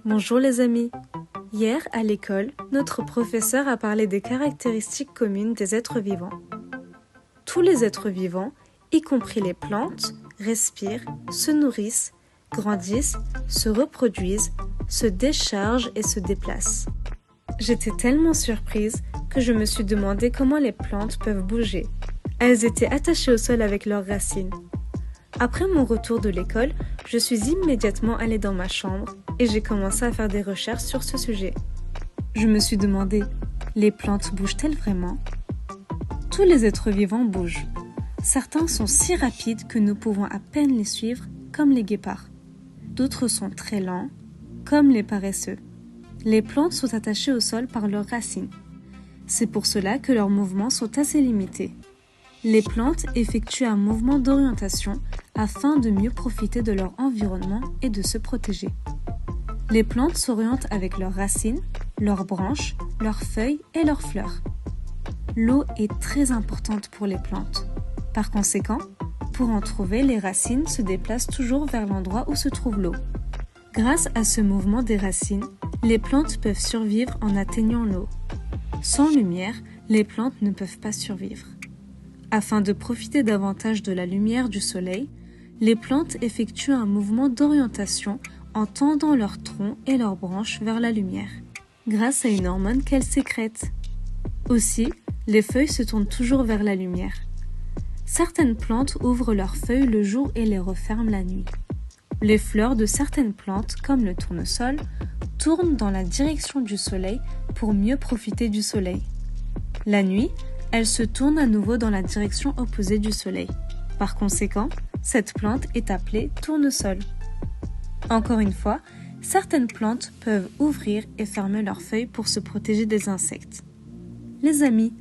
Bonjour les amis. Hier, à l'école, notre professeur a parlé des caractéristiques communes des êtres vivants. Tous les êtres vivants, y compris les plantes, respirent, se nourrissent, grandissent, se reproduisent, se déchargent et se déplacent. J'étais tellement surprise que je me suis demandé comment les plantes peuvent bouger. Elles étaient attachées au sol avec leurs racines. Après mon retour de l'école, je suis immédiatement allée dans ma chambre et j'ai commencé à faire des recherches sur ce sujet. Je me suis demandé, les plantes bougent-elles vraiment ? Tous les êtres vivants bougent. Certains sont si rapides que nous pouvons à peine les suivre, comme les guépards. D'autres sont très lents, comme les paresseux. Les plantes sont attachées au sol par leurs racines. C'est pour cela que leurs mouvements sont assez limités. Les plantes effectuent un mouvement d'orientation afin de mieux profiter de leur environnement et de se protéger. Les plantes s'orientent avec leurs racines, leurs branches, leurs feuilles et leurs fleurs. L'eau est très importante pour les plantes. Par conséquent, pour en trouver, les racines se déplacent toujours vers l'endroit où se trouve l'eau. Grâce à ce mouvement des racines, les plantes peuvent survivre en atteignant l'eau. Sans lumière, les plantes ne peuvent pas survivre. Afin de profiter davantage de la lumière du soleil, les plantes effectuent un mouvement d'orientation en tendant leurs troncs et leurs branches vers la lumière, grâce à une hormone qu'elles sécrètent. Aussi, les feuilles se tournent toujours vers la lumière. Certaines plantes ouvrent leurs feuilles le jour et les referment la nuit. Les fleurs de certaines plantes, comme le tournesol, tournent dans la direction du soleil pour mieux profiter du soleil. La nuit, elles se tournent à nouveau dans la direction opposée du soleil. Par conséquent, cette plante est appelée tournesol. Encore une fois, certaines plantes peuvent ouvrir et fermer leurs feuilles pour se protéger des insectes. Les amis,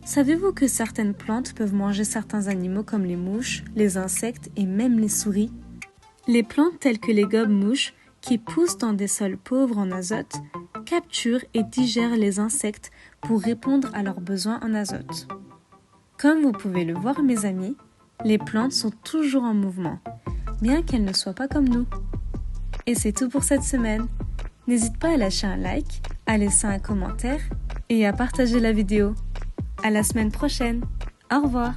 savez-vous que certaines plantes peuvent manger certains animaux comme les mouches, les insectes et même les souris ? Les plantes telles que les gobe-mouches, qui poussent dans des sols pauvres en azote, capturent et digèrent les insectes pour répondre à leurs besoins en azote. Comme vous pouvez le voir mes amis, les plantes sont toujours en mouvement, bien qu'elles ne soient pas comme nous. Et c'est tout pour cette semaine. N'hésite pas à lâcher un like, à laisser un commentaire et à partager la vidéo. À la semaine prochaine. Au revoir.